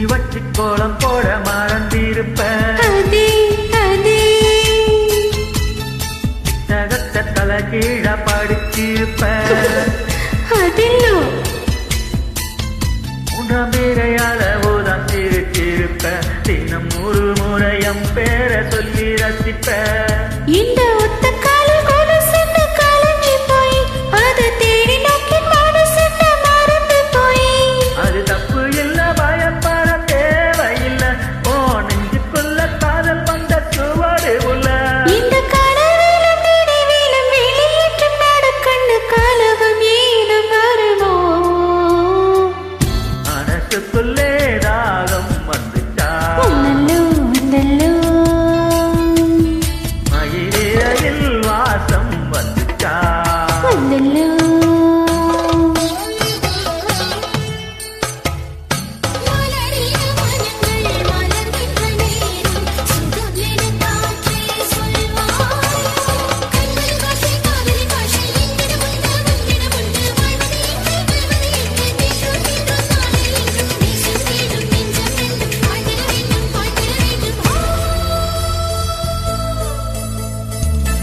வச்சு கோலம் போட மறந்திருப்ப புத்தகத்தை தலை கீழ படிச்சிருப்ப மூன்றாம் பேரையால ஓதான் சிரிச்சிருப்ப தினம் ஒரு முறையம் பேர சொல்லி ரசிப்ப இந்த ஒத்த கால கொலுசுன்னு கலங்கி போய் அதை தேடி நோக்கி மனசுன்னு மறந்து போய் அது தப்பு இல்ல பயப்பட தேவையில்லை ஓ நெஞ்சுக்குள்ள காதல் வந்த சுவடு உள்ள இந்த கனவிலும் நினைவிலும் வெளியேற்றும் நடக்கண்ணு கலகம் ஏனும் வருமோ மனசுக்குள்ளே தாகம் வந்துச்சா வந்தல்லோ வந்தல்லோ மயிலில் வாசம் வந்துச்சா வந்தல்லோ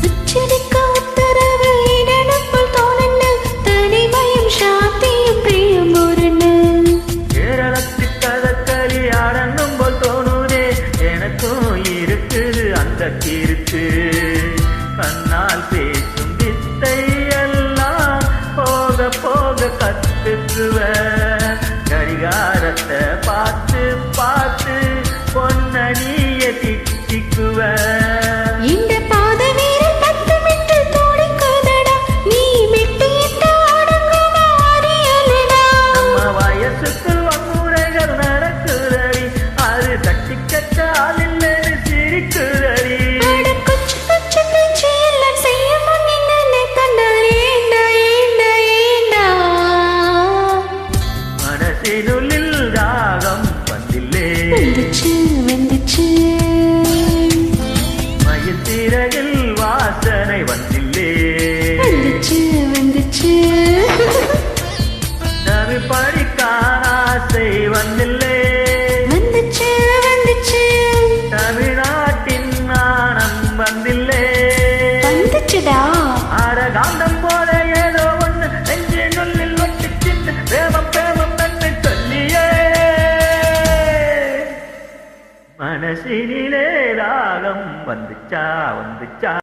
உச்சரிக்க உத்தரவு இடனுக்குள் தோணல் தனிமையும் சாந்தியும் பிரியம் ஒரு கேரளத்து கதக்களி ஆடணும் போல் தோணுதே எனக்கும் இருக்குது அந்த கீர்த்து கண்ணால் பேசும் வித்தை எல்லாம் போக போக கத்துக்குவ கடிகாரத்தை பார்த்து பார்த்து பொன்ன நீய திக்குவ இந்த பாத வீரல் பத்து மிட்டு தோடிக்குதடா நீ மெட்டு எட்ட அடங்குமா அறியலடா நம்ம வயசுக்குள் வன்முறைகள் நடக்குதடி அது தட்டி கட்ட ஆளில்லைன்னு சிரிக்குதடி அட குச்சு குச்சு குச்சு எல்லாம் செய்ய முன் என்னை கண்டால் ஏண்டா ஏண்டா ஏண்டா மனசினுள்ளில் தாகம் வந்தில்லே வந்துச்சு வந்துச்சு மயில்திரையில் வாசனை வந்தில்லே வந்துச்சு வந்துச்சு தமிழ் படிக்கான ஆசை வந்தில்லே வந்துச்சு வந்துச்சு தமிழ்நாட்டின் நாணம் வந்தில்லே வந்துச்சுடா ஆரகாந்தம் போல ஏதோ ஒண்ணு நெஞ்சினுள்ளில் ஒட்டி சின்ன பிரேமம் பிரேமம் நன்மை சொல்லியே மனசினிலே ராகம் வந்துச்சா வந்துச்சா